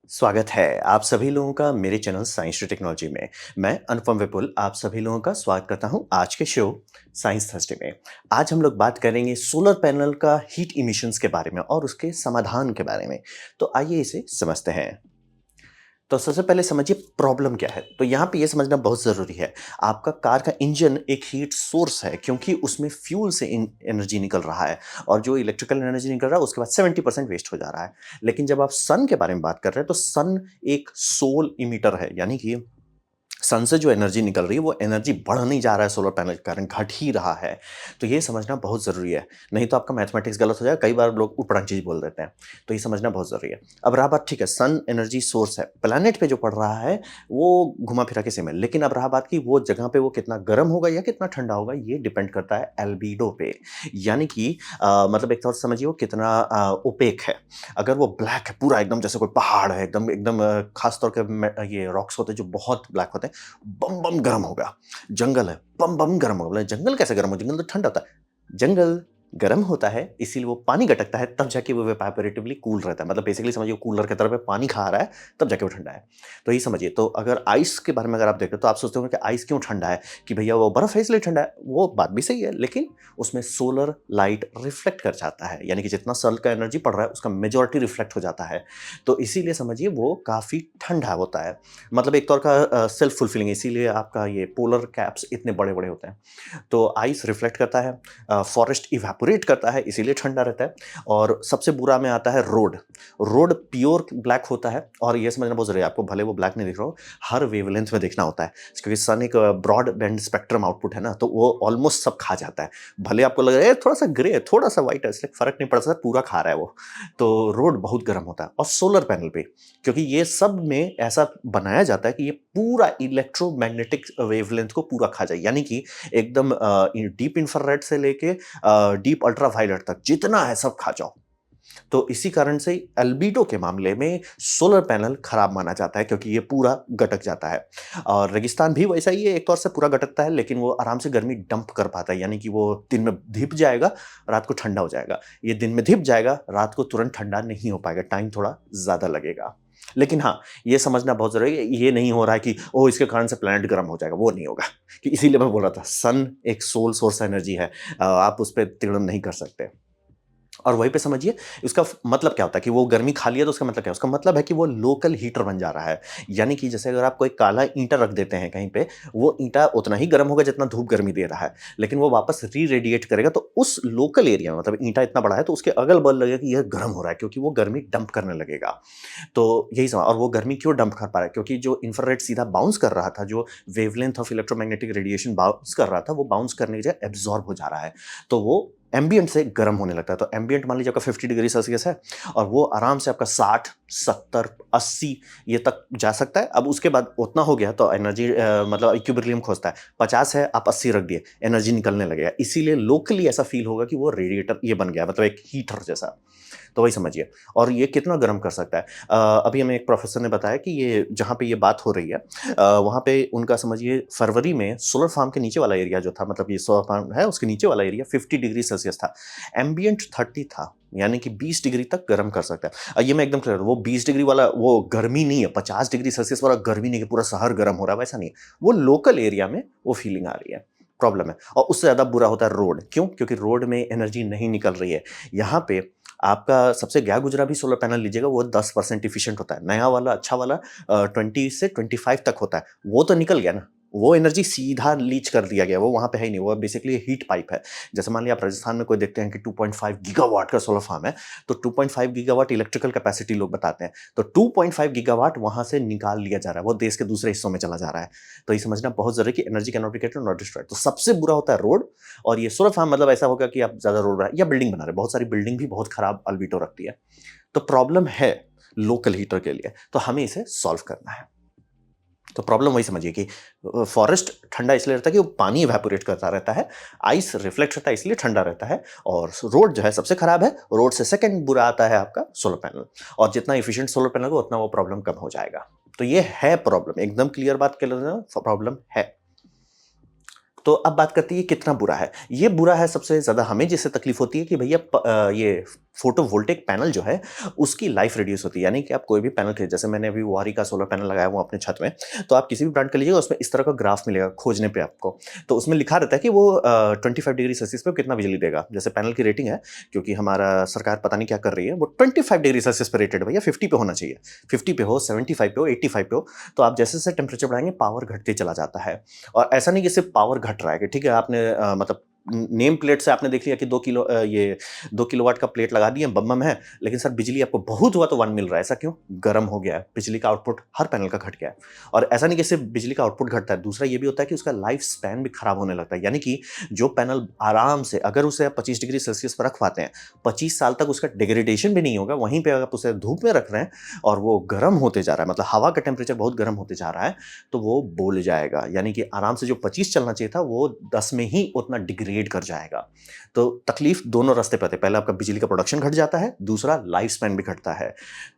स्वागत है आप सभी लोगों का मेरे चैनल साइंस टू टेक्नोलॉजी में। मैं अनुपम विपुल आप सभी लोगों का स्वागत करता हूं आज के शो साइंस थर्सडे में। आज हम लोग बात करेंगे सोलर पैनल का हीट इमिशंस के बारे में और उसके समाधान के बारे में। तो आइए इसे समझते हैं। तो सबसे पहले समझिए प्रॉब्लम क्या है। तो यहाँ पे ये समझना बहुत ज़रूरी है। आपका कार का इंजन एक हीट सोर्स है क्योंकि उसमें फ्यूल से एनर्जी निकल रहा है और जो इलेक्ट्रिकल एनर्जी निकल रहा है उसके बाद 70% वेस्ट हो जा रहा है। लेकिन जब आप सन के बारे में बात कर रहे हैं तो सन एक सोल इमिटर है, यानी कि सन से जो एनर्जी निकल रही है वो एनर्जी बढ़ नहीं जा रहा है, सोलर पैनल के कारण घट ही रहा है। तो ये समझना बहुत ज़रूरी है, नहीं तो आपका मैथमेटिक्स गलत हो जाएगा। कई बार लोग ऊपरंग चीज़ बोल देते हैं, तो ये समझना बहुत ज़रूरी है। अब रहा बात, ठीक है, सन एनर्जी सोर्स है, प्लैनेट पे जो पड़ रहा है वो घुमा फिरा के सेम है, लेकिन अब रहा बात कि वो जगह पे वो कितना गर्म होगा या कितना ठंडा होगा, ये डिपेंड करता है एल्बीडो पे। यानी कि मतलब एक तौर से समझिए वो कितना ओपेक है। अगर वो ब्लैक है पूरा एकदम, जैसे कोई पहाड़ है एकदम एकदम खास तौर के ये रॉक्स होते हैं जो बहुत ब्लैक होते हैं, बम बम गर्म होगा। जंगल है, बम बम गर्म होगा। बोले, जंगल कैसे गर्म हो, जंगल तो ठंडा होता है। जंगल गर्म होता है इसीलिए वो पानी गटकता है, तब जाके वो इवेपोरेटिवली कूल रहता है। मतलब बेसिकली समझिए वो कूलर की तरह पे पानी खा रहा है, तब जाके वो ठंडा है। तो ये समझिए। तो अगर आइस के बारे में अगर आप देखते हो तो आप सोचते हो कि आइस क्यों ठंडा है, कि भैया वो बर्फ है इसलिए ठंडा है। वो बात भी सही है, लेकिन उसमें सोलर लाइट रिफ्लेक्ट कर जाता है, यानी कि जितना सन का एनर्जी पड़ रहा है उसका मेजॉरिटी रिफ्लेक्ट हो जाता है। तो इसीलिए समझिए वो काफ़ी ठंडा होता है। मतलब एक तौर का सेल्फ फुलफिलिंग, इसीलिए आपका ये पोलर कैप्स इतने बड़े-बड़े होते हैं। तो आइस रिफ्लेक्ट करता है, फॉरेस्ट इवेपोरेट करता है इसीलिए ठंडा रहता है। और सबसे बुरा में आता है रोड। रोड प्योर ब्लैक होता है और ये समझना बहुत ज़रूरी है आपको, भले वो ब्लैक नहीं दिख रहा हो, हर वेवलेंथ में देखना होता है, क्योंकि सन एक ब्रॉड बैंड स्पेक्ट्रम आउटपुट है ना, तो वो ऑलमोस्ट सब खा जाता है। भले आपको लग रहा है थोड़ा सा ग्रे है, थोड़ा सा व्हाइट है, इसलिए फ़र्क नहीं पड़ता, पूरा खा रहा है वो। तो रोड बहुत गर्म होता है। और सोलर पैनल पे, क्योंकि ये सब में ऐसा बनाया जाता है कि ये पूरा इलेक्ट्रोमैग्नेटिक वेवलेंथ को पूरा खा जाए, यानी कि एकदम डीप इंफ्रारेड से लेके डीप अल्ट्रावायलेट तक जितना है सब खा जाओ। तो इसी कारण से अल्बीडो के मामले में सोलर पैनल खराब माना जाता है, क्योंकि ये पूरा गटक जाता है। और रेगिस्तान भी वैसा ही है, एक तौर से पूरा गटकता है, लेकिन वो आराम से गर्मी डंप कर पाता है, यानी कि वो दिन में धिप जाएगा, रात को ठंडा हो जाएगा। ये दिन में धिप जाएगा, रात को तुरंत ठंडा नहीं हो पाएगा, टाइम थोड़ा ज़्यादा लगेगा। लेकिन हाँ, ये समझना बहुत ज़रूरी है, ये नहीं हो रहा है कि ओह! इसके कारण से प्लैनेट गर्म हो जाएगा, वो नहीं होगा। कि इसीलिए मैं बोल रहा था, सन एक सोल सोर्स एनर्जी है। आप उस पे तिड़न नहीं कर सकते। और वहीं पे समझिए उसका मतलब क्या होता है कि वो गर्मी खा लिया, तो उसका मतलब क्या है? उसका मतलब है कि वो लोकल हीटर बन जा रहा है। यानी कि जैसे अगर आप कोई काला ईंटा रख देते हैं कहीं पे, वो ईंटा उतना ही गर्म होगा जितना धूप गर्मी दे रहा है, लेकिन वो वापस री-रेडिएट करेगा, तो उस लोकल एरिया में, मतलब ईंटा इतना बड़ा है तो उसके अगल-बगल लगेगा कि यह गर्म हो रहा है, क्योंकि वो गर्मी डंप करने लगेगा। तो यही समा और वो गर्मी क्यों डंप कर पा रहा है? क्योंकि जो इंफ्रारेड सीधा बाउंस कर रहा था, जो wavelength of electromagnetic radiation bounce कर रहा था, वो बाउंस करने की जगह एब्ज़ॉर्ब हो जा रहा है। तो वो एम्बिएंट से गर्म होने लगता है। तो एम्बिएंट मान लीजिए आपका 50 डिग्री सेल्सियस है और वो आराम से आपका 60, 70, 80 ये तक जा सकता है। अब उसके बाद उतना हो गया तो एनर्जी मतलब इक्विलिब्रियम खोजता है। 50 है, आप 80 रख दिए, एनर्जी निकलने लगेगा। इसीलिए लोकली ऐसा फ़ील होगा कि वो रेडिएटर ये बन गया, मतलब एक हीटर जैसा। तो वही समझिए। और ये कितना गर्म कर सकता है। अभी हमें एक प्रोफेसर ने बताया कि ये जहाँ पे ये बात हो रही है, वहाँ पे उनका समझिए फरवरी में सोलर फार्म के नीचे वाला एरिया जो था, मतलब ये सोलर फार्म है उसके नीचे वाला एरिया 50 डिग्री सेल्सियस था, एम्बिएंट 30 था, यानी कि 20 डिग्री तक गर्म कर सकता है। ये मैं एकदम क्लियर, वो 20 डिग्री वाला वो गर्मी नहीं है, 50 डिग्री सेल्सियस वाला गर्मी नहीं है, पूरा शहर गर्म हो रहा है, वैसा नहीं है। वो लोकल एरिया में वो फीलिंग आ रही है, प्रॉब्लम है। और उससे ज़्यादा बुरा होता है रोड। क्यों? क्योंकि रोड में एनर्जी नहीं निकल रही है। यहाँ पे आपका सबसे गया गुजरा भी सोलर पैनल लीजिएगा, वो 10% एफिशिएंट होता है। नया वाला, अच्छा वाला 20 से 25 तक होता है। वो तो निकल गया ना, वो एनर्जी सीधा लीच कर दिया गया, वो वहाँ पे है ही नहीं, वो बेसिकली हीट पाइप है। जैसे मान लिया आप राजस्थान में कोई देखते हैं कि 2.5 गीगावाट का सोलर फार्म है, तो 2.5 गीगावाट इलेक्ट्रिकल कैपेसिटी लोग बताते हैं। तो 2.5 गीगावाट वहाँ से निकाल लिया जा रहा है, वो देश के दूसरे हिस्सों में चला जा रहा है। तो ये समझना बहुत ज़रूरी है कि energy can not be created not destroyed. तो सबसे बुरा होता है रोड। और ये सोलर फार्म मतलब ऐसा होगा कि आप ज़्यादा रोड बना या बिल्डिंग बना रहे हैं, बहुत सारी बिल्डिंग भी बहुत खराब अल्बीटो रखती है। तो प्रॉब्लम है लोकल हीटर के लिए, तो हमें इसे सॉल्व करना है। तो प्रॉब्लम वही समझिए कि फॉरेस्ट ठंडा इसलिए रहता है कि वो पानी इवेपोरेट करता रहता है, आइस रिफ्लेक्ट होता है इसलिए ठंडा रहता है। और रोड जो है सबसे खराब है, रोड से सेकंड बुरा आता है आपका सोलर पैनल। और जितना एफिशिएंट सोलर पैनल हो उतना वो प्रॉब्लम कम हो जाएगा। तो ये है प्रॉब्लम, एकदम क्लियर बात कर लेना, प्रॉब्लम है। तो अब बात करते हैं ये कितना बुरा है। ये बुरा है सबसे ज़्यादा हमें जिससे तकलीफ होती है कि भैया ये फोटोवोल्टेक पैनल जो है उसकी लाइफ रिड्यूस होती है। यानी कि आप कोई भी पैनल खरीद, जैसे मैंने अभी वारी का सोलर पैनल लगाया हुआ अपने छत में, तो आप किसी भी ब्रांड का लीजिएगा उसमें इस तरह का ग्राफ मिलेगा खोजने पे आपको। तो उसमें लिखा रहता है कि वो 25 डिग्री सेल्सियस पे कितना बिजली देगा। जैसे पैनल की रेटिंग है, क्योंकि हमारा सरकार पता नहीं क्या कर रही है, वो 25 डिग्री सेल्सियस पे रेटेड है भैया, 50 पे होना चाहिए। 50 पे हो, 75 पे हो, 85 पे हो, तो आप जैसे जैसे टेम्परेचर बढ़ाएंगे पावर घटते चला जाता है। और ऐसा नहीं कि सिर्फ पावर घट रहा है कि ठीक है आपने मतलब नेम प्लेट से आपने देख लिया कि 2 किलोवाट का प्लेट लगा दिए, बम बम है, लेकिन सर बिजली आपको बहुत हुआ तो 1 मिल रहा है। ऐसा क्यों? गर्म हो गया है, बिजली का आउटपुट हर पैनल का घट गया है। और ऐसा नहीं कि सिर्फ बिजली का आउटपुट घटता है, दूसरा ये भी होता है कि उसका लाइफ स्पैन भी खराब होने लगता है। यानी कि जो पैनल आराम से, अगर उसे आप 25 डिग्री सेल्सियस पर रख पाते हैं, 25 साल तक उसका डिग्रेडेशन भी नहीं होगा। वहीं पर अगर आप उसे धूप में रख रहे हैं और वो गर्म होते जा रहा है, मतलब हवा का टेम्परेचर बहुत गर्म होते जा रहा है, तो वो बोल जाएगा। यानी कि आराम से जो 25 चलना चाहिए था वो 10 में ही उतना डिग्रेड कर जाएगा। तो तकलीफ दोनों रास्ते पे आते हैं। पहला आपका बिजली का प्रोडक्शन घट जाता है, दूसरा लाइफ स्पैन भी घटता है।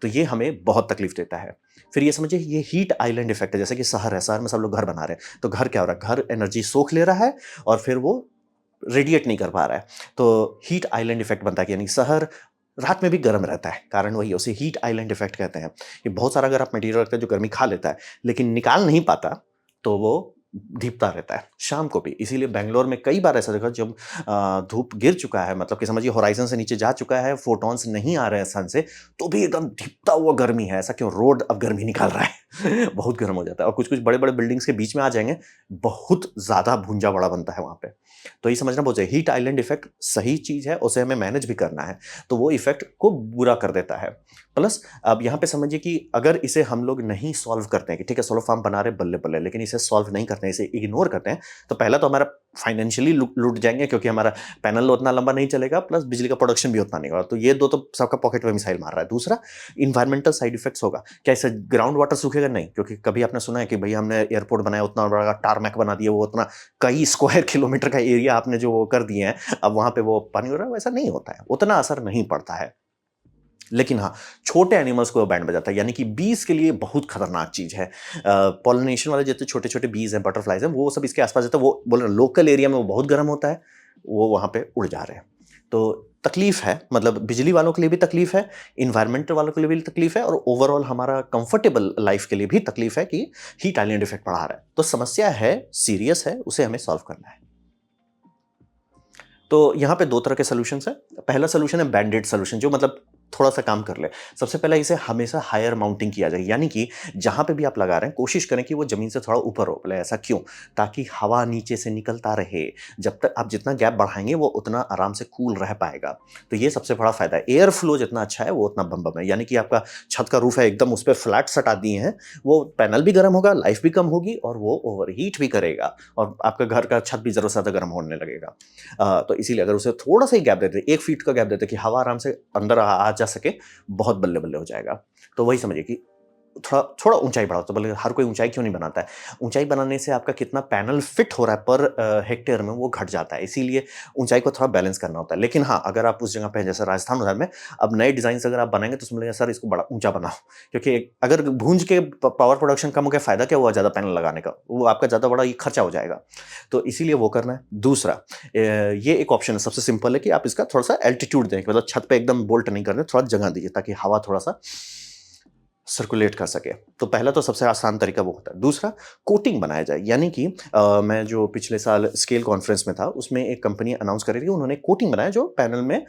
तो ये हमें बहुत तकलीफ देता है। फिर ये समझिए ये हीट आइलैंड इफेक्ट है। जैसे कि शहर है, शहर में सब लोग घर बना रहे हैं, तो घर क्या हो रहा है, घर एनर्जी सोख ले रहा है और फिर वो रेडिएट नहीं कर पा रहा है, तो हीट आइलैंड इफेक्ट बनता है कि यानी शहर रात में भी गर्म रहता है। कारण वही है, उसे हीट आइलैंड इफेक्ट कहते हैं। कि बहुत सारा अगर आप मटेरियल रखते हैं जो गर्मी खा लेता है लेकिन निकाल नहीं पाता, तो वो धीपता रहता है शाम को भी। इसीलिए बैंगलोर में कई बार ऐसा देखा, जब धूप गिर चुका है, मतलब कि समझिए होराइजन से नीचे जा चुका है, फोटॉन्स नहीं आ रहे हैं सन से, तो भी एकदम धीपता हुआ गर्मी है। ऐसा क्यों? रोड अब गर्मी निकाल रहा है बहुत गर्म हो जाता है। और कुछ कुछ बड़े बड़े बिल्डिंग्स के बीच में आ जाएंगे, बहुत ज्यादा भूंजा बड़ा बनता है वहां पे। तो ये समझना बहुत चाहिए, हीट आइलैंड इफेक्ट सही चीज है, उसे हमें मैनेज भी करना है, तो वो इफेक्ट को बुरा कर देता है। प्लस अब यहाँ पे समझिए कि अगर इसे हम लोग नहीं सॉल्व करते हैं कि ठीक है सोलर फार्म बना रहे बल्ले बल्ले, लेकिन इसे सॉल्व नहीं करते हैं, इसे इग्नोर करते हैं, तो पहला तो हमारा फाइनेंशियली लूट जाएंगे, क्योंकि हमारा पैनल उतना लंबा नहीं चलेगा, प्लस बिजली का प्रोडक्शन भी उतना नहीं होगा। तो ये दो तो सबका पॉकेट में मिसाइल मार रहा है। दूसरा, इन्वायरमेंटल साइड इफेक्ट्स होगा। क्या इससे ग्राउंड वाटर सूखेगा? नहीं, क्योंकि कभी आपने सुना है कि भैया हमने एयरपोर्ट बनाया, उतना बड़ा टारमैक बना दिया, वो उतना कई स्क्वायर किलोमीटर का एरिया आपने जो वो कर दिए हैं, अब वहां पे वो पानी हो रहा है, वैसा नहीं होता है, उतना असर नहीं पड़ता है। लेकिन हाँ, छोटे एनिमल्स को बैंड बजाता है, यानी कि बीज के लिए बहुत खतरनाक चीज है। पॉलिनेशन वाले जितने छोटे छोटे बीज हैं, बटरफ्लाइज हैं, वो सब इसके आसपास जाता है। वो बोल रहे लोकल एरिया में वो बहुत गर्म होता है, वो वहां पे उड़ जा रहे हैं। तो तकलीफ है, मतलब बिजली वालों के लिए भी तकलीफ है, इन्वायरमेंट वालों के लिए भी तकलीफ है, और ओवरऑल हमारा कंफर्टेबल लाइफ के लिए भी तकलीफ है कि हीट आइलैंड इफेक्ट पड़ा रहा है। तो समस्या है, सीरियस है, उसे हमें सॉल्व करना है। तो यहाँ पे दो तरह के सॉल्यूशंस हैं। पहला सॉल्यूशन है बैंडेड सॉल्यूशन, जो मतलब थोड़ा सा काम कर ले। सबसे पहले इसे हमेशा हायर माउंटिंग किया जाए, यानी कि जहां पे भी आप लगा रहे हैं कोशिश करें कि वो जमीन से थोड़ा ऊपर हो। बोले ऐसा क्यों? ताकि हवा नीचे से निकलता रहे। जब तक आप जितना गैप बढ़ाएंगे वो उतना आराम से कूल रह पाएगा। तो ये सबसे बड़ा फायदा है। एयर फ्लो जितना अच्छा है वो उतना बम बम है। यानी कि आपका छत का रूफ है, एकदम उस पर फ्लैट सटा दिए हैं, वो पैनल भी गर्म होगा, लाइफ भी कम होगी, और वो ओवरहीट भी करेगा, और आपका घर का छत भी जरूर से ज्यादा गर्म होने लगेगा। तो इसीलिए अगर उसे थोड़ा सा ही गैप देते, 1 फीट का गैप देते कि हवा आराम से अंदर आ जा सके, बहुत बल्ले बल्ले हो जाएगा। तो वही समझिए कि थोड़ा थोड़ा ऊंचाई बढ़ाओ। तो बोले हर कोई ऊंचाई क्यों नहीं बनाता है? ऊंचाई बनाने से आपका कितना पैनल फिट हो रहा है पर हेक्टेयर में, वो घट जाता है। इसीलिए ऊंचाई को थोड़ा बैलेंस करना होता है। लेकिन हाँ, अगर आप उस जगह पे हैं, जैसे राजस्थान उधर में, अब नए डिजाइन अगर आप बनाएंगे तो समझिएगा सर इसको बड़ा ऊंचा बनाओ, क्योंकि अगर भूंज के पावर प्रोडक्शन कम हो गया, फायदा क्या हुआ ज्यादा पैनल लगाने का? वो आपका ज्यादा बड़ा ये खर्चा हो जाएगा। तो इसीलिए वो करना है। दूसरा, ये एक ऑप्शन है, सबसे सिंपल है कि आप इसका थोड़ा सा एल्टीट्यूड दें, मतलब छत पे एकदम बोल्ट नहीं करना, थोड़ा जगह दीजिए ताकि हवा थोड़ा सा सर्कुलेट कर सके। तो पहला तो सबसे आसान तरीका वो होता है। दूसरा, कोटिंग बनाया जाए, यानी कि मैं जो पिछले साल स्केल कॉन्फ्रेंस में था, उसमें एक कंपनी अनाउंस कर रही थी, उन्होंने कोटिंग बनाया जो पैनल में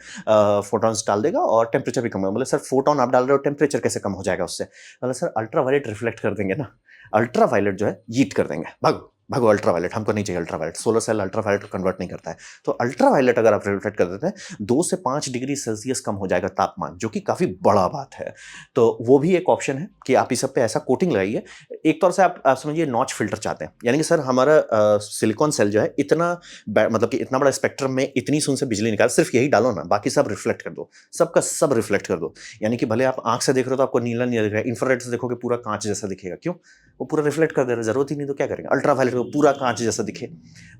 फोटॉन्स डाल देगा और टेम्परेचर भी कम होगा। मतलब सर फोटॉन आप डाल रहे हो, टेम्परेचर कैसे कम हो जाएगा उससे? मतलब सर अल्ट्रावायलेट रिफ्लेक्ट कर देंगे ना, अल्ट्रावायलेट जो है हीट कर देंगे, भागो भागो अल्ट्रावायलेट, हमको नहीं चाहिए ultraviolet. Solar cell ultraviolet convert नहीं करता है। तो अल्ट्रावायलेट अगर आप रिफ्लेक्ट कर देते हैं, 2 से 5 डिग्री सेल्सियस कम हो जाएगा तापमान, जो कि काफी बड़ा बात है। तो वो भी एक ऑप्शन है कि आप इस सब पे ऐसा कोटिंग लगाइए। एक तौर से आप समझिए नॉच फिल्टर चाहते हैं, यानी कि सर हमारा सिलिकॉन सेल जो है इतना मतलब कि इतना बड़ा स्पेक्ट्रम में इतनी सुन से बिजली निकाल, सिर्फ यही डालो ना, बाकी सब रिफ्लेक्ट कर दो, सबका सब रिफ्लेक्ट कर दो। यानी कि भले आप आंख से देख रहे हो तो आपको नीला नीला दिख रहा है, इंफ्रारेड से देखोगे पूरा कांच जैसा दिखेगा। क्यों? वो पूरा रिफ्लेक्ट कर दे रहा है, जरूरत ही नहीं तो क्या करेंगे? अल्ट्रावायलेट को पूरा कांच जैसा दिखे,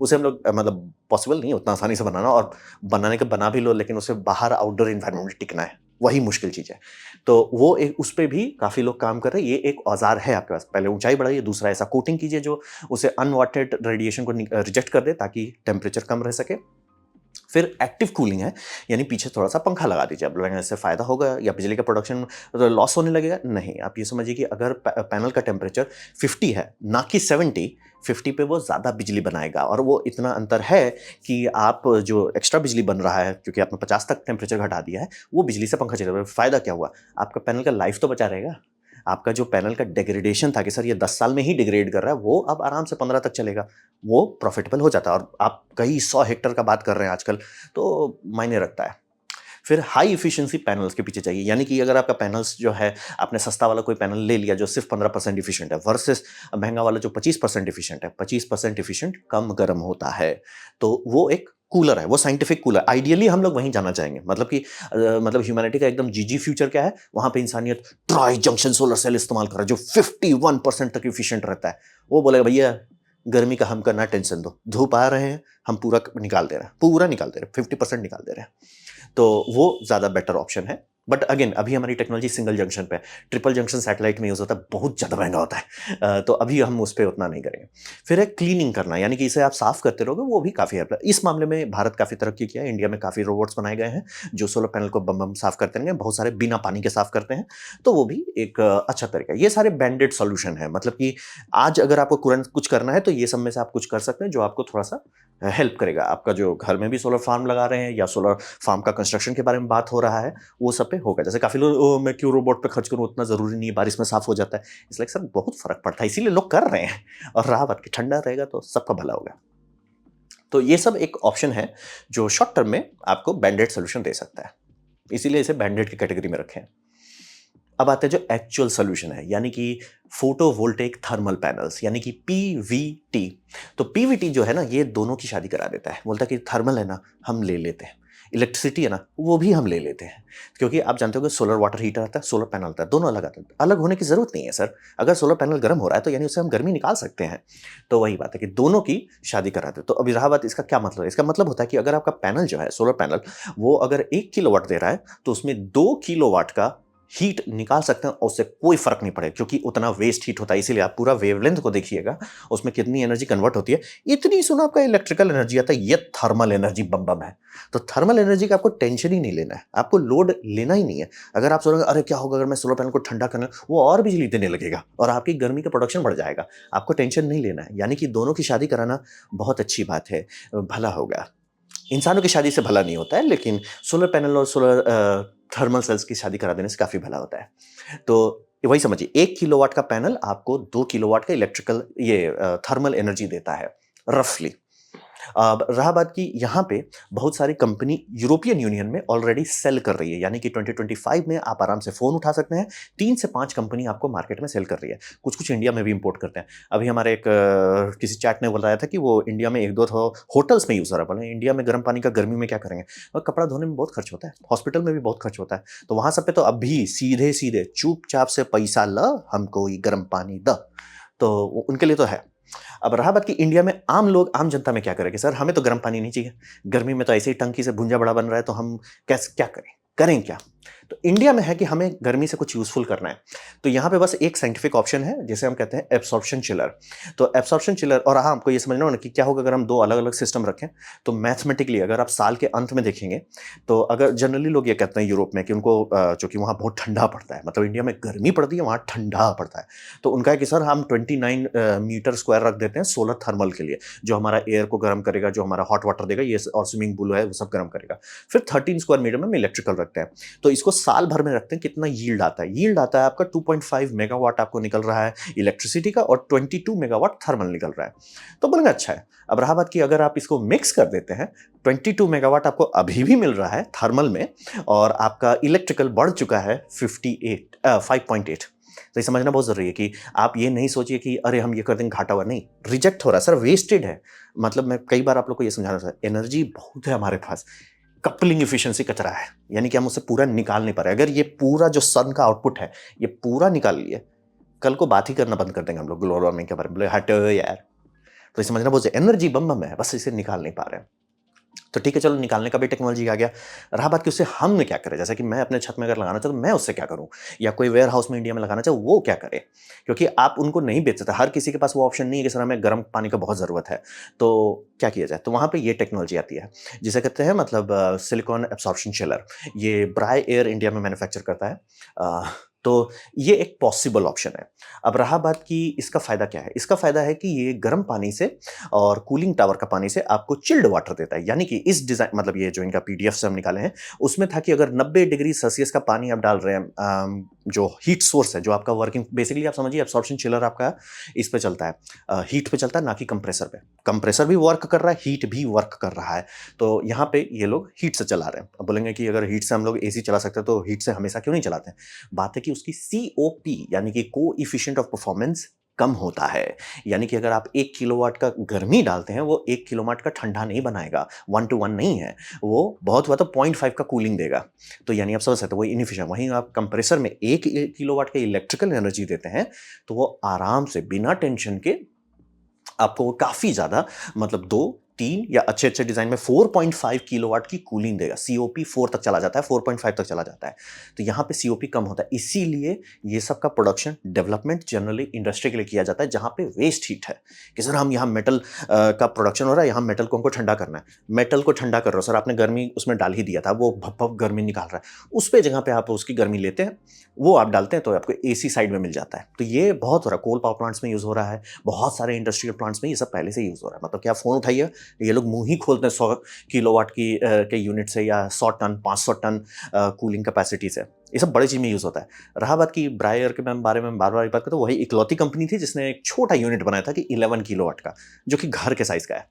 उसे हम लोग मतलब पॉसिबल नहीं उतना आसानी से बनाना, और बनाने का बना भी लो लेकिन उसे बाहर आउटडोर एनवायरनमेंट में टिकना है, वही मुश्किल चीज है। तो वो एक, उस पे भी काफी लोग काम कर रहे हैं। ये एक औजार है आपके पास। पहले ऊंचाई बढ़ाइए, दूसरा ऐसा कोटिंग कीजिए जो उसे अनवांटेड रेडिएशन को रिजेक्ट कर दे ताकि टेम्परेचर कम रह सके। फिर एक्टिव कूलिंग है, यानी पीछे थोड़ा-सा पंखा लगा दीजिए। अब लगाने से फ़ायदा होगा या बिजली का प्रोडक्शन लॉस होने लगेगा? नहीं, आप ये समझिए कि अगर पैनल का टेम्परेचर 50 है, ना कि 70, 50 पे वो ज़्यादा बिजली बनाएगा और वो इतना अंतर है कि आप जो एक्स्ट्रा बिजली बन रहा है, क्योंकि आपने 50 तक टेम्परेचर घटा दिया है, वो बिजली से पंखा चलेगा। फ़ायदा क्या हुआ? आपका पैनल का लाइफ़ तो बचा रहेगा। आपका जो पैनल का डिग्रेडेशन था कि सर ये 10 साल में ही डिग्रेड कर रहा है, वो अब आराम से 15 तक चलेगा। वो प्रॉफिटेबल हो जाता है और आप कई 100 हेक्टेयर का बात कर रहे हैं आजकल, तो मायने रखता है। फिर हाई एफिशिएंसी पैनल्स के पीछे चाहिए, यानी कि अगर आपका पैनल्स जो है, आपने सस्ता वाला कोई पैनल ले लिया जो सिर्फ 15% एफिशिएंट है वर्सेस महंगा वाला जो 25% एफिशिएंट है। 25% एफिशिएंट कम गर्म होता है, तो वो एक कूलर है, वो साइंटिफिक कूलर। आइडियली हम लोग वहीं जाना चाहेंगे, मतलब कि मतलब ह्यूमैनिटी का एकदम जीजी फ्यूचर क्या है, वहां पे इंसानियत ट्राई जंक्शन सोलर सेल इस्तेमाल कर रहा है जो 51% तक एफिशिएंट रहता है। वो बोलेगा भैया गर्मी का हम करना टेंशन दो, धूप आ रहे हैं, हम पूरा निकाल दे रहे हैं, पूरा निकाल दे रहे हैं, 50% निकाल दे रहे हैं। तो वो ज़्यादा बेटर ऑप्शन है। बट अगेन अभी हमारी टेक्नोलॉजी सिंगल जंक्शन पे है, ट्रिपल जंक्शन सैटेलाइट में यूज़ होता है, बहुत ज़्यादा महंगा होता है। तो अभी हम उस पे उतना नहीं करेंगे। फिर है क्लीनिंग करना, यानी कि इसे आप साफ करते रहोगे, वो भी काफ़ी हेल्प है। इस मामले में भारत काफ़ी तरक्की किया है, इंडिया में काफ़ी रोबोट्स बनाए गए हैं जो सोलर पैनल को बम बम साफ करते रहेंगे, बहुत सारे बिना पानी के साफ करते हैं, तो वो भी एक अच्छा तरीका है। ये सारे बैंडेड सॉल्यूशन है, मतलब कि आज अगर आपको तुरंत कुछ करना है तो ये सब में से आप कुछ कर सकते हैं जो आपको थोड़ा सा हेल्प करेगा। आपका जो घर में भी सोलर फार्म लगा रहे हैं या सोलर फार्म का कंस्ट्रक्शन के बारे में बात हो रहा है, वो सब पे होगा। जैसे काफ़ी लोग मैं क्यों रोबोट पे खर्च करूँ, उतना ज़रूरी नहीं है, बारिश में साफ हो जाता है। इसलिए सर बहुत फ़र्क पड़ता है, इसीलिए लोग कर रहे हैं। और रहा बात कि ठंडा रहेगा तो सबका भला होगा। तो ये सब एक ऑप्शन है जो शॉर्ट टर्म में आपको बैंडेड सोल्यूशन दे सकता है, इसीलिए इसे बैंडेड की कैटेगरी में रखें। अब आते हैं जो एक्चुअल सोल्यूशन है, यानी कि फोटोवोल्टेइक थर्मल पैनल्स, यानी कि पीवीटी। तो पीवीटी जो है ना, ये दोनों की शादी करा देता है। बोलता है कि थर्मल है ना, हम ले लेते हैं, इलेक्ट्रिसिटी है ना, वो भी हम ले लेते हैं। क्योंकि आप जानते हो कि सोलर वाटर हीटर आता है, सोलर पैनल आता है, दोनों अलग आते हैं। अलग होने की जरूरत नहीं है सर। अगर सोलर पैनल गर्म हो रहा है तो यानी उससे हम गर्मी निकाल सकते हैं। तो वही बात है कि दोनों की शादी करा दे। तो अभी रहा बात, इसका क्या मतलब है? इसका मतलब होता है कि अगर आपका पैनल जो है, सोलर पैनल, वो अगर 1 किलोवाट दे रहा है तो उसमें 2 किलोवाट का हीट निकाल सकते हैं और उससे कोई फर्क नहीं पड़ेगा, क्योंकि उतना वेस्ट हीट होता है। इसीलिए आप पूरा वेवलेंथ को देखिएगा, उसमें कितनी एनर्जी कन्वर्ट होती है। इतनी सुना आपका इलेक्ट्रिकल एनर्जी आता है, ये थर्मल एनर्जी बम बम है। तो थर्मल एनर्जी का आपको टेंशन ही नहीं लेना है, आपको लोड लेना ही नहीं है। अगर आप सोचेंगे अरे क्या होगा अगर मैं सोलर पैनल को ठंडा करना, वो और बिजली देने लगेगा और आपकी गर्मी का प्रोडक्शन बढ़ जाएगा। आपको टेंशन नहीं लेना है, यानी कि दोनों की शादी कराना बहुत अच्छी बात है, भला होगा। इंसानों की शादी से भला नहीं होता है, लेकिन सोलर पैनल और सोलर थर्मल सेल्स की शादी करा देने से काफ़ी भला होता है। तो वही समझिए, 1 किलोवाट का पैनल आपको 2 किलोवाट का इलेक्ट्रिकल थर्मल एनर्जी देता है रफली। अब रहा बात कि यहाँ पे बहुत सारी कंपनी यूरोपियन यूनियन में ऑलरेडी सेल कर रही है, यानी कि 2025 में आप आराम से फ़ोन उठा सकते हैं। 3 से 5 कंपनी आपको मार्केट में सेल कर रही है। कुछ-कुछ इंडिया में भी इंपोर्ट करते हैं। अभी हमारे एक किसी चैट ने बताया था कि वो इंडिया में 1-2 तो होटल्स में यूज़ हो रहा है। बोले इंडिया में गर्म पानी का गर्मी में क्या करेंगे? और कपड़ा धोने में बहुत खर्च होता है, हॉस्पिटल में भी बहुत खर्च होता है। तो वहाँ सब पे तो अभी सीधे-सीधे चुपचाप से पैसा ल, हमको ये गर्म पानी द। तो उनके लिए तो है। अब रहा बात कि इंडिया में आम लोग, आम जनता में क्या करें कि सर हमें तो गर्म पानी नहीं चाहिए, गर्मी में तो ऐसे ही टंकी से भुंजा बड़ा बन रहा है, तो हम कैसे क्या करें, करें क्या? तो इंडिया में है कि हमें गर्मी से कुछ यूजफुल करना है। तो यहाँ पे बस एक साइंटिफिक ऑप्शन है, जिसे हम कहते हैं एब्सॉर्प्शन चिलर। तो एब्सॉर्प्शन चिलर, और हाँ आपको ये समझना होगा कि क्या होगा अगर हम 2 अलग-अलग सिस्टम रखें। तो मैथमेटिकली अगर आप साल के अंत में देखेंगे, तो अगर जनरली लोग ये कहते हैं यूरोप में कि उनको चूंकि वहाँ बहुत ठंडा पड़ता है, मतलब इंडिया में गर्मी पड़ती है, वहाँ ठंडा पड़ता है। तो उनका है कि सर हम 29 मीटर स्क्वायर रख देते हैं सोलर थर्मल के लिए, जो हमारा एयर को गर्म करेगा, जो हमारा हॉट वाटर देगा, ये और स्विमिंग पूल है वो सब गर्म करेगा। फिर 13 स्क्वायर मीटर में हम इलेक्ट्रिकल रखते हैं। तो इसको साल भर में रखते हैं, कितना यील्ड आता है? यील्ड आता है आपका 2.5 मेगावाट आपको निकल रहा है इलेक्ट्रिसिटी का, और 22 मेगावाट थर्मल निकल रहा है। तो बोलेंगे अच्छा है। अब रहा बात कि अगर आप इसको मिक्स कर देते हैं, 22 मेगावाट आपको अभी भी मिल रहा है थर्मल में, और आपका इलेक्ट्रिकल बढ़ चुका है 5.8। तो ये समझना बहुत जरूरी है कि आप ये नहीं सोचिए कि अरे हम ये कर देंगे घाटा हुआ, नहीं, रिजेक्ट हो रहा है सर, वेस्टेड है। मतलब मैं कई बार आप लोग को ये समझाना चाहता हूं, एनर्जी बहुत है हमारे पास, कपलिंग एफिशिएंसी कचरा है, यानी कि हम उसे पूरा निकाल नहीं पा रहे। अगर ये पूरा जो सन का आउटपुट है ये पूरा निकाल लिए, कल को बात ही करना बंद कर देंगे हम लोग ग्लोबल वार्मिंग के बारे में, बोले हट यार। तो ये समझना बहुत, एनर्जी बम बम है, बस इसे निकाल नहीं पा रहे हैं। तो ठीक है, चलो निकालने का भी टेक्नोलॉजी आ गया। रहा बात कि उससे हम क्या करें? जैसा कि मैं अपने छत में अगर लगाना चाहूँ तो मैं उससे क्या करूँ? या कोई वेयर हाउस में इंडिया में लगाना चाहे वो क्या करे? क्योंकि आप उनको नहीं बेच सकते, हर किसी के पास वो ऑप्शन नहीं है कि सर हमें गर्म पानी का बहुत ज़रूरत है, तो क्या किया जाए? तो वहाँ पे ये टेक्नोलॉजी आती है, जिसे कहते हैं मतलब सिलिकॉन एब्सॉर्प्शन चिलर। ये ब्राई एयर इंडिया में मैन्युफैक्चर करता है। तो ये एक पॉसिबल ऑप्शन है। अब रहा बात कि इसका फ़ायदा क्या है? इसका फ़ायदा है कि ये गर्म पानी से और कूलिंग टावर का पानी से आपको चिल्ड वाटर देता है। यानी कि इस डिज़ाइन मतलब ये जो इनका पीडीएफ से हम निकाले हैं, उसमें था कि अगर 90 डिग्री सेल्सियस का पानी आप डाल रहे हैं, जो हीट सोर्स है, जो आपका वर्किंग बेसिकली आप समझिए एब्सॉर्प्शन चिलर आपका इस पे चलता है, हीट पे चलता है, ना कि कंप्रेसर पे। कंप्रेसर भी वर्क कर रहा है, हीट भी वर्क कर रहा है। तो यहाँ पे ये लोग हीट से चला रहे हैं। अब बोलेंगे कि अगर हीट से हम लोग एसी चला सकते हैं, तो हीट से हमेशा क्यों नहीं चलाते हैं? बात है कि उसकी सीओपी यानी कि कोएफिशिएंट ऑफ परफॉर्मेंस कम होता है। यानी कि अगर आप 1 किलोवाट का गर्मी डालते हैं, वो 1 किलोवाट का ठंडा नहीं बनाएगा, 1 टू 1 नहीं है। वो बहुत हुआ तो 0.5 का कूलिंग देगा। तो यानी आप समझ सकते हो वो इनएफिशिएंट। वहीं आप कंप्रेसर में 1 किलोवाट का इलेक्ट्रिकल एनर्जी देते हैं, तो वो आराम से बिना टेंशन के आपको वो काफ़ी ज़्यादा मतलब 2, 3 या अच्छे-अच्छे डिज़ाइन में 4.5 किलोवाट की कूलिंग देगा। सीओपी 4 तक चला जाता है, 4.5 तक चला जाता है। तो यहाँ पे सीओपी कम होता है। इसीलिए ये सब का प्रोडक्शन, डेवलपमेंट जनरली इंडस्ट्री के लिए किया जाता है, जहाँ पे वेस्ट हीट है। कि सर हम यहाँ मेटल का प्रोडक्शन हो रहा है, यहाँ मेटल को हमको ठंडा करना है। मेटल को ठंडा कर रहे हो सर, आपने गर्मी उसमें डाल ही दिया था, वो भप-भप गर्मी निकाल रहा है। उस पे जगह पे आप उसकी गर्मी लेते हैं, वो आप डालते हैं तो आपको एसी साइड में मिल जाता है। तो ये बहुत हो रहा है, कोल पावर प्लांट्स में यूज़ हो रहा है, बहुत सारे इंडस्ट्रियल प्लांट्स में ये सब पहले से यूज़ हो रहा है। मतलब कि आप फ़ोन उठाइए, ये लोग मुँह ही खोलते हैं 100 किलोवाट के यूनिट से या 100 टन, 500 टन कूलिंग कैपेसिटी से। ये सब बड़ी चीज़ में यूज़ होता है। रहा बात कि ब्रायर के मैं बारे में बार-बार बात करता हूँ, वही इकलौती कंपनी थी जिसने एक छोटा यूनिट बनाया था कि 11 किलोवाट का, जो कि घर के साइज़ का है।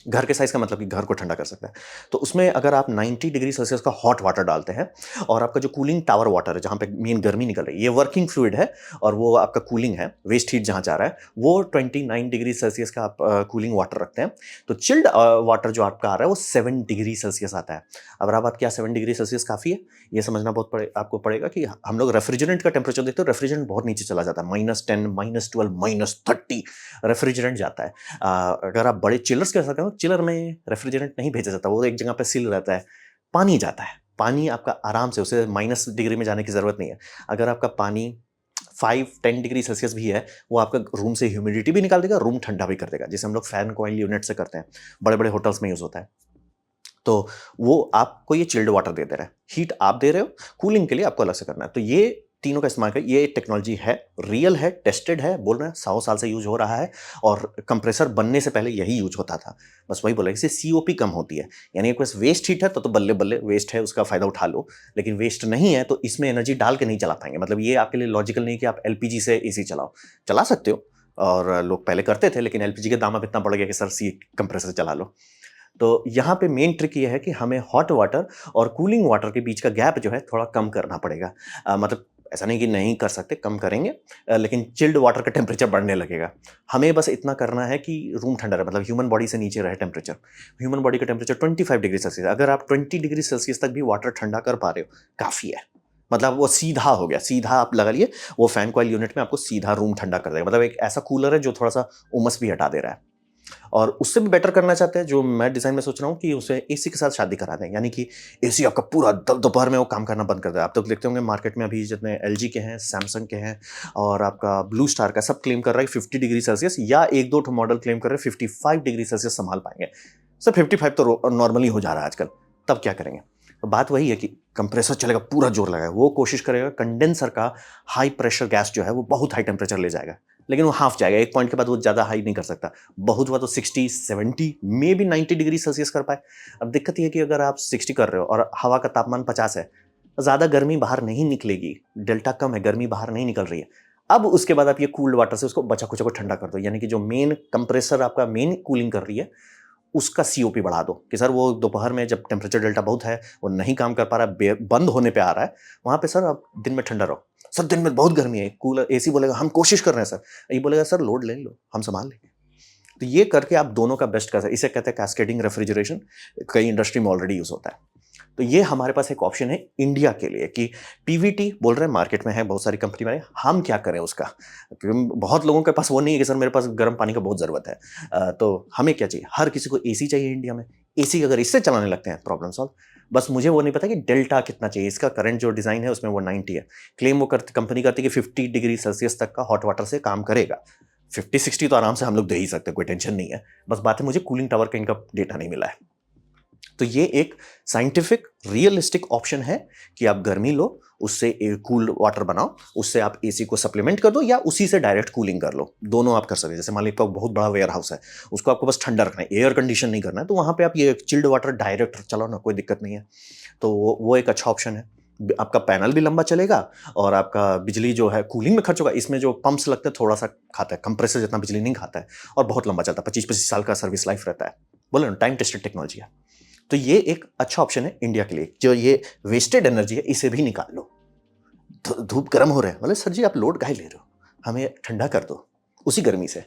घर के साइज़ का मतलब कि घर को ठंडा कर सकता है। तो उसमें अगर आप 90 डिग्री सेल्सियस का हॉट वाटर डालते हैं और आपका जो कूलिंग टावर वाटर है, जहाँ पे मेन गर्मी निकल रही है, ये वर्किंग फ्लूइड है और वो आपका कूलिंग है, वेस्ट हीट जहाँ जा रहा है, वो 29 डिग्री सेल्सियस का आप कूलिंग वाटर रखते हैं। तो चिल्ड वाटर जो आपका आ रहा है, वो 7 डिग्री सेल्सियस आता है। अब रहा बात क्या 7 डिग्री सेल्सियस काफ़ी है? ये समझना बहुत आपको पड़ेगा कि हम लोग रेफ्रिजरेंट का टेम्परेचर देखते हो, रेफ्रिजरेंट बहुत नीचे चला जाता है, -10, -12, -30 रेफ्रिजरेंट जाता है। अगर आप बड़े चिलर्स के साथ करो, चिलर में रेफ्रिजरेंट नहीं भेजा जाता, वो एक जगह पे सील रहता है। पानी जाता है, पानी आपका आराम से उसे माइनस डिग्री में जाने की ज़रूरत नहीं है। अगर आपका पानी 5-10 डिग्री सेल्सियस भी है, वो आपका रूम से ह्यूमिडिटी भी निकाल देगा, रूम ठंडा भी कर देगा, जिसे हम लोग फैन कॉइल यूनिट से करते हैं। बड़े-बड़े होटल्स में यूज़ होता है। तो वो आपको ये चिल्ड वाटर दे रहा है। हीट आप दे रहे हो, कूलिंग के लिए आपको अलग से करना है। तो ये तीनों का इस्तेमाल करें। ये टेक्नोलॉजी है, रियल है, टेस्टेड है, बोल रहे हैं 100 साल से यूज़ हो रहा है और कंप्रेसर बनने से पहले यही यूज़ होता था। बस वही बोला, इससे सीओपी कम होती है। यानी आपके पास वेस्ट हीट है तो बल्ले-बल्ले वेस्ट है, उसका फ़ायदा उठा लो। लेकिन वेस्ट नहीं है तो इसमें एनर्जी डाल के नहीं चला पाएँगे। मतलब ये आपके लिए लॉजिकल नहीं है कि आप एलपीजी से एसी चलाओ। चला सकते हो और लोग पहले करते थे, लेकिन एलपीजी के दाम अब इतना बढ़ गया कि सर सी कंप्रेसर चला लो। तो यहाँ पे मेन ट्रिक ये है कि हमें हॉट वाटर और कूलिंग वाटर के बीच का गैप जो है थोड़ा कम करना पड़ेगा। मतलब ऐसा नहीं कि नहीं कर सकते, कम करेंगे, लेकिन चिल्ड वाटर का टेम्परेचर बढ़ने लगेगा। हमें बस इतना करना है कि रूम ठंडा रहे, मतलब ह्यूमन बॉडी से नीचे रहे टेम्परेचर। ह्यूमन बॉडी का टेम्परेचर 25 डिग्री सेल्सियस, अगर आप 20 डिग्री सेल्सियस तक भी वाटर ठंडा कर पा रहे हो, काफ़ी है। मतलब वो सीधा हो गया, सीधा आप लगा लिए, वो फैन कॉइल यूनिट में आपको सीधा रूम ठंडा कर देगा। मतलब एक ऐसा कूलर है जो थोड़ा-सा उमस भी हटा दे रहा है। और उससे भी बेटर करना चाहते हैं, जो मैं डिज़ाइन में सोच रहा हूँ कि उसे एसी के साथ शादी करा दें। यानी कि एसी आपका पूरा दोपहर में वो काम करना बंद कर दे। आप तो देखते होंगे मार्केट में अभी जितने एलजी के हैं, सैमसंग के हैं और आपका ब्लू स्टार का, सब क्लेम कर रहा है 50 डिग्री सेल्सियस, या 1-2 मॉडल क्लेम कर रहे हैं 55 डिग्री सेल्सियस संभाल पाएंगे। सर 55 तो नॉर्मली हो जा रहा है आजकल। तब क्या करेंगे? तो बात वही है कि कंप्रेसर चलेगा, पूरा जोर लगाएगा, वो कोशिश करेगा कंडेंसर का हाई प्रेशर गैस जो है वो बहुत हाई टेम्परेचर ले जाएगा, लेकिन वो हाफ जाएगा, एक पॉइंट के बाद वो ज़्यादा हाई नहीं कर सकता। बहुत हुआ तो 60, 70, मे बी 90 डिग्री सेल्सियस कर पाए। अब दिक्कत ये है कि अगर आप 60 कर रहे हो और हवा का तापमान 50 है, ज़्यादा गर्मी बाहर नहीं निकलेगी, डेल्टा कम है, गर्मी बाहर नहीं निकल रही है। अब उसके बाद आप ये कूल्ड वाटर से उसको बचा-खुचा को ठंडा कर दो, यानी कि जो मेन कंप्रेसर आपका मेन कूलिंग कर रही है, उसका सीओपी बढ़ा दो कि सर वो दोपहर में जब टेम्परेचर डेल्टा बहुत है, वो नहीं काम कर पा रहा है, बंद होने पे आ रहा है, वहाँ पे सर आप दिन में ठंडा रहो। सर दिन में बहुत गर्मी है, कूलर एसी बोलेगा हम कोशिश कर रहे हैं सर, ये बोलेगा सर लोड ले लो, हम संभाल लेंगे। तो ये करके आप दोनों का बेस्ट कर सकते हैं। इसे कहते हैं कैस्केडिंग रेफ्रिजरेशन, कई इंडस्ट्री में ऑलरेडी यूज होता है। तो ये हमारे पास एक ऑप्शन है इंडिया के लिए कि पीवीटी बोल रहे हैं मार्केट में है, बहुत सारी कंपनी में है, हम क्या करें उसका? क्योंकि बहुत लोगों के पास वो नहीं है कि सर मेरे पास गर्म पानी का बहुत ज़रूरत है। तो हमें क्या चाहिए? हर किसी को एसी चाहिए इंडिया में। एसी अगर इससे चलाने लगते हैं प्रॉब्लम सॉल्व। बस मुझे वो नहीं पता कि डेल्टा कितना चाहिए। इसका करंट जो डिज़ाइन है उसमें वो 90 है। क्लेम वो करती कंपनी करती है कि 50 डिग्री सेल्सियस तक का हॉट वाटर से काम करेगा। 50-60 तो आराम से हम लोग दे ही सकते हैं, कोई टेंशन नहीं है। बस बात है मुझे कूलिंग टावर का इनका डेटा नहीं मिला है। तो ये एक साइंटिफिक रियलिस्टिक ऑप्शन है कि आप गर्मी लो, उससे कूल वाटर बनाओ, उससे आप एसी को सप्लीमेंट कर दो या उसी से डायरेक्ट कूलिंग कर लो। दोनों आप कर सकते हैं। जैसे मान लीजिए आपका बहुत बड़ा वेयर हाउस है, उसको आपको बस ठंडा रखना है, एयर कंडीशन नहीं करना है, तो वहां पे आप ये चिल्ड वाटर डायरेक्ट चलाओ ना, कोई दिक्कत नहीं है। तो वो एक अच्छा ऑप्शन है। आपका पैनल भी लंबा चलेगा और आपका बिजली जो है कूलिंग में खर्च होगा। इसमें जो पंप्स लगते हैं थोड़ा सा खाता है, कंप्रेसर जितना बिजली नहीं खाता है और बहुत लंबा चलता है, 25-25 साल का सर्विस लाइफ रहता है। बोले ना, टाइम टेस्टेड टेक्नोलॉजी है। तो ये एक अच्छा ऑप्शन है इंडिया के लिए। जो ये वेस्टेड एनर्जी है इसे भी निकाल लो। धूप गर्म हो रहे हैं, बोले सर जी आप लोड काहे ले रहे हो, हमें ठंडा कर दो उसी गर्मी से।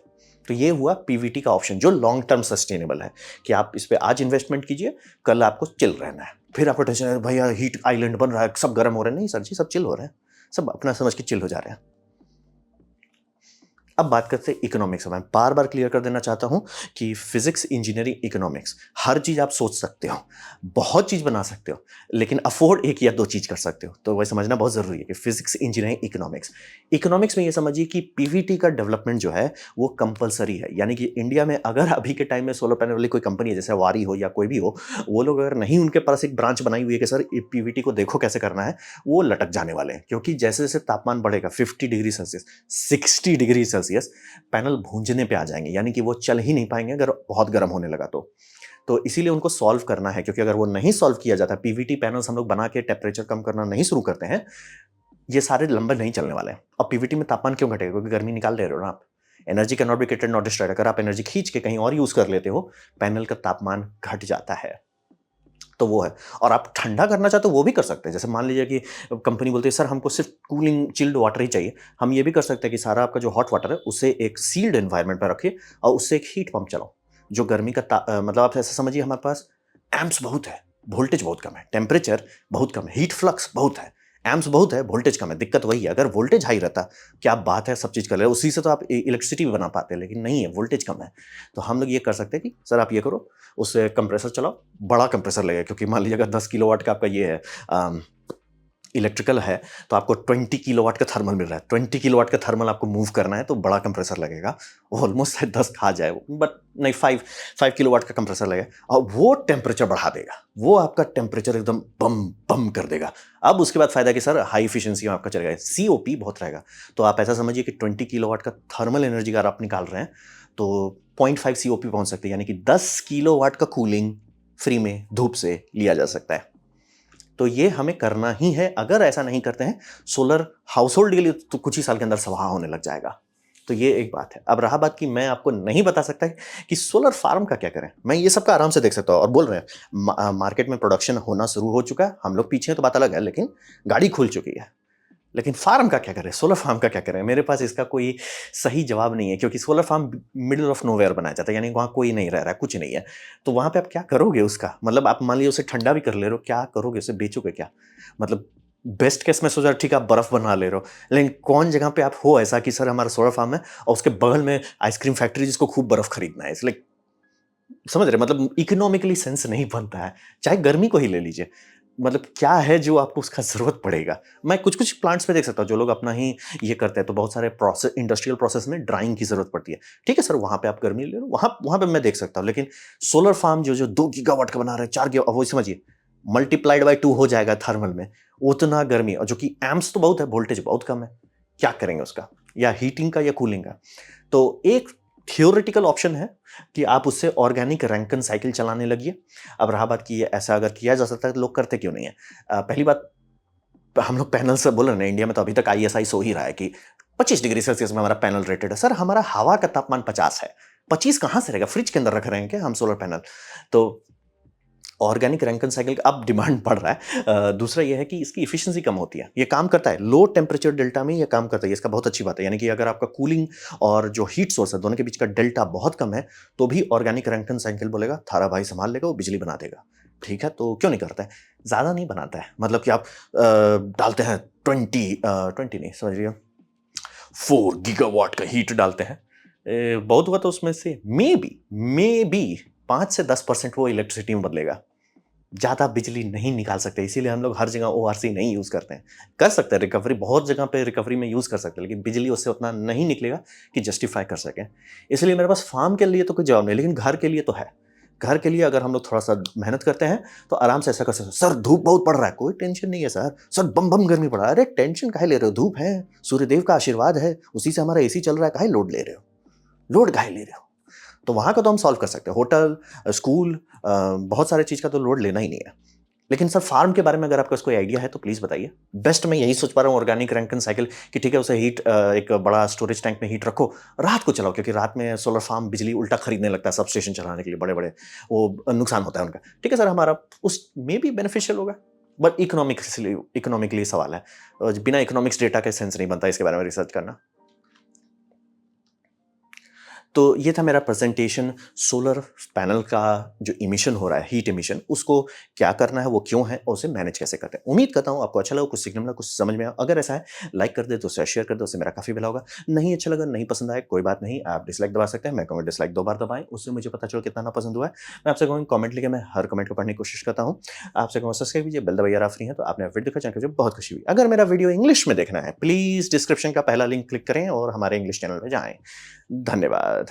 तो ये हुआ पीवीटी का ऑप्शन जो लॉन्ग टर्म सस्टेनेबल है कि आप इस पे आज इन्वेस्टमेंट कीजिए, कल आपको चिल रहना है। फिर आपको टेंशन है भैया हीट आइलैंड बन रहा है, सब गर्म हो रहे हैं। नहीं सर जी, सब चिल हो रहे हैं, सब अपना समझ के चिल हो जा रहे हैं। अब बात करते हैं इकोनॉमिक्स में। बार बार क्लियर कर देना चाहता हूं कि फिजिक्स, इंजीनियरिंग, इकोनॉमिक्स, हर चीज आप सोच सकते हो, बहुत चीज बना सकते हो, लेकिन अफोर्ड एक या दो चीज कर सकते हो। तो वह समझना बहुत जरूरी है कि फिजिक्स, इंजीनियरिंग, इकोनॉमिक्स। इकोनॉमिक्स में ये समझिए कि पीवीटी का डेवलपमेंट जो है वो कंपलसरी है। यानी कि इंडिया में अगर अभी के टाइम में सोलर पैनल वाली कोई कंपनी है, जैसे वारी हो या कोई भी हो, वो लोग अगर नहीं उनके पास एक ब्रांच बनाई हुई है कि सर पीवीटी को देखो कैसे करना है, वो लटक जाने वाले हैं। क्योंकि जैसे जैसे तापमान बढ़ेगा 50 degree Celsius, 60 degree Celsius, panel भूंजने पे आ जाएंगे, यानी कि वो चल ही नहीं पाएंगे अगर बहुत गर्म होने लगा तो इसीलिए उनको सॉल्व करना है। क्योंकि अगर वो नहीं सॉल्व किया जाता, पीवीटी पैनल्स हम लोग बना के टेम्परेचर कम करना नहीं शुरू करते हैं, ये सारे लंबे नहीं चलने वाले हैं। अब पीवीटी में तापमान क्यों घटेगा? क्योंकि गर्मी निकाल रहे हो ना आप। Energy can not be created not destroyed. अगर आप एनर्जी खींच के कहीं और यूज कर लेते हो, पैनल का तापमान घट जाता है। तो वो है। और आप ठंडा करना चाहते हो वो भी कर सकते हैं। जैसे मान लीजिए कि कंपनी बोलती है सर हमको सिर्फ कूलिंग चिल्ड वाटर ही चाहिए, हम ये भी कर सकते हैं कि सारा आपका जो हॉट वाटर है उसे एक सील्ड एनवायरनमेंट पर रखिए और उससे एक हीट पंप चलाओ जो गर्मी का मतलब आप ऐसा समझिए हमारे पास एम्प्स बहुत है, वोल्टेज बहुत कम है, टेम्परेचर बहुत कम है, हीट फ्लक्स बहुत है, एम्प्स बहुत है, वोल्टेज कम है। दिक्कत वही है, अगर वोल्टेज हाई रहता, क्या बात है, सब चीज़ कर रहे हैं, उसी से तो आप इलेक्ट्रिसिटी भी बना पाते हैं, लेकिन नहीं है, वोल्टेज कम है। तो हम लोग ये कर सकते हैं कि सर आप ये करो, उससे कंप्रेसर चलाओ, बड़ा कंप्रेसर लगेगा। क्योंकि मान लीजिए अगर 10 किलोवाट का आपका ये है इलेक्ट्रिकल है, तो आपको 20 किलोवाट का थर्मल मिल रहा है। 20 किलोवाट का थर्मल आपको मूव करना है तो बड़ा कंप्रेसर लगेगा, ऑलमोस्ट 10 खा जाए, बट नहीं, 5 किलोवाट का कंप्रेसर लगेगा और वो टेम्परेचर बढ़ा देगा, वो आपका टेम्परेचर एकदम बम बम कर देगा। अब उसके बाद फायदा कि सर हाई इफिशिएंसी में आपका चलेगा, सीओपी बहुत रहेगा। तो आप ऐसा समझिए कि 20 किलोवाट का थर्मल एनर्जी अगर आप निकाल रहे हैं तो 0.5 सीओपी पहुंच सकते हैं, यानी कि 10 किलोवाट का कूलिंग फ्री में धूप से लिया जा सकता है। तो ये हमें करना ही है। अगर ऐसा नहीं करते हैं, सोलर हाउस होल्ड के लिए तो कुछ ही साल के अंदर सवाह होने लग जाएगा। तो ये एक बात है। अब रहा बात कि मैं आपको नहीं बता सकता कि सोलर फार्म का क्या करें। मैं ये सबका आराम से देख सकता हूँ और बोल रहे हैं मार्केट में प्रोडक्शन होना शुरू हो चुका है, हम लोग पीछे हैं तो बात अलग है, लेकिन गाड़ी खुल चुकी है। लेकिन फार्म का क्या करें, सोलर फार्म का क्या करें? मेरे पास इसका कोई सही जवाब नहीं है। क्योंकि solar farm middle of nowhere बनाया जाता है, यानी वहाँ कोई नहीं रह रहा है, कुछ नहीं है। तो वहाँ पे आप क्या करोगे उसका? मतलब आप मान लीजिए उसे ठंडा भी कर ले रहे हो, क्या करोगे उसे? बेचोगे क्या? मतलब बेस्ट केस में सोचा ठीक है आप बर्फ बना ले रहे हो, लेकिन कौन जगह पे आप हो ऐसा कि सर हमारा सोलर फार्म है और उसके बगल में आइसक्रीम फैक्ट्री जिसको खूब बर्फ खरीदना है, इसलिए समझ रहे, मतलब इकोनॉमिकली सेंस नहीं बनता है। चाहे गर्मी को ही ले लीजिए, मतलब क्या है जो आपको उसका जरूरत पड़ेगा। मैं कुछ कुछ प्लांट्स में देख सकता हूँ जो लोग अपना ही ये करते हैं, तो बहुत सारे प्रोसेस, इंडस्ट्रियल प्रोसेस में ड्राइंग की जरूरत पड़ती है। ठीक है सर, वहां पे आप गर्मी ले लो, वहां वहां पे मैं देख सकता हूँ। लेकिन सोलर फार्म जो जो 2 गीगावाट का बना रहे हैं, 4 गीगा, वो समझिए मल्टीप्लाइड बाई 2 हो जाएगा थर्मल में, उतना गर्मी, और जो कि एम्प्स तो बहुत है, वोल्टेज बहुत कम है, क्या करेंगे उसका? या हीटिंग का या कूलिंग का? तो एक थियोरेटिकल ऑप्शन है कि आप उससे ऑर्गेनिक रैंकन साइकिल चलाने लगिए। अब रहा बात कि ये ऐसा अगर किया जा सकता है तो लोग करते क्यों नहीं है? पहली बात, हम लोग पैनल से बोल रहे हैं ना, इंडिया में तो अभी तक आईएसआई सो ही रहा है कि 25 डिग्री सेल्सियस में हमारा पैनल रेटेड है। सर हमारा हवा का तापमान 50 है, 25 कहां से रहेगा? फ्रिज के अंदर रख रहे हैं क्या हम सोलर पैनल? तो ऑर्गेनिक रैंकन साइकिल का अब डिमांड बढ़ रहा है। दूसरा यह है कि इसकी इफिशिएंसी कम होती है, ये काम करता है लो टेम्परेचर डेल्टा में, ये काम करता है, इसका बहुत अच्छी बात है। यानी कि अगर आपका कूलिंग और जो हीट सोर्स है दोनों के बीच का डेल्टा बहुत कम है, तो भी ऑर्गेनिक रैंकन साइकिल बोलेगा थारा भाई संभाल लेगा, वो बिजली बना देगा। ठीक है, तो क्यों नहीं करता है? ज़्यादा नहीं बनाता है, मतलब कि आप डालते हैं 20 नहीं, समझ रही हो, 4 गीगावाट का हीट डालते हैं। बहुत हुआ तो उसमें से मे बी 5 से 10% वो इलेक्ट्रिसिटी में बदलेगा। ज़्यादा बिजली नहीं निकाल सकते, इसीलिए हम लोग हर जगह ओआरसी नहीं यूज़ करते हैं। कर सकते हैं रिकवरी, बहुत जगह पे रिकवरी में यूज़ कर सकते हैं, लेकिन बिजली उससे उतना नहीं निकलेगा कि जस्टिफ़ाई कर सकें। इसलिए मेरे पास फार्म के लिए तो कोई जवाब नहीं, लेकिन घर के लिए तो है। घर के लिए अगर हम लोग थोड़ा-सा मेहनत करते हैं, तो आराम से ऐसा कर सकते हैं, "सर धूप बहुत पड़ रहा है।" "कोई टेंशन नहीं है सर।" "सर बम-बम गर्मी पड़ रहा है।" "अरे टेंशन काहे ले रहे हो? धूप है, सूर्यदेव का आशीर्वाद है, उसी से हमारा एसी चल रहा है, काहे लोड ले रहे हो? लोड काहे ले रहे हो?" तो वहाँ का तो हम सॉल्व कर सकते हैं। होटल, स्कूल, बहुत सारे चीज़ का तो लोड लेना ही नहीं है। लेकिन सर फार्म के बारे में अगर आपके पास कोई आइडिया है तो प्लीज़ बताइए। बेस्ट मैं यही सोच पा रहा हूँ, ऑर्गेनिक रैंकिन साइकिल, कि ठीक है उसे एक बड़ा स्टोरेज टैंक में हीट रखो, रात को चलाओ, क्योंकि रात में सोलर फार्म बिजली उल्टा खरीदने लगता है सब स्टेशन चलाने के लिए बड़े-बड़े, वो नुकसान होता है उनका। ठीक है सर, हमारा उस में भी बेनिफिशियल होगा, बट इकोनॉमिकली सवाल है। बिना इकोनॉमिक्स डेटा के सेंस नहीं बनता इसके बारे में रिसर्च करना। तो ये था मेरा प्रेजेंटेशन, सोलर पैनल का जो इमिशन हो रहा है, हीट इमिशन, उसको क्या करना है, वो क्यों है और उसे मैनेज कैसे करते हैं। उम्मीद करता हूँ आपको अच्छा लगा, कुछ सीखने मिला, कुछ समझ में आया। अगर ऐसा है, लाइक कर दे तो उसे शेयर कर दो, उससे मेरा काफ़ी भला होगा। नहीं अच्छा लगा, नहीं पसंद आया, कोई बात नहीं, आप डिसलाइक दबा सकते हैं। मैं कहूँगा डिसलाइक 2 बार दबाएँ, उससे मुझे पता चलो कितना नापसंद हुआ है। मैं आपसे कहूँगा कमेंट लिखें, मैं हर कमेंट को पढ़ने की कोशिश करता हूँ। आपसे कहूँगा सब्सक्राइब कीजिए, बेल दबाइए अगर आप फ्री हैं तो। आपने वीडियो देखा, जानकर मुझे बहुत खुशी हुई। अगर मेरा वीडियो इंग्लिश में देखना है, प्लीज़ डिस्क्रिप्शन का पहला लिंक क्लिक करें और हमारे इंग्लिश चैनल पे जाएँ। धन्यवाद।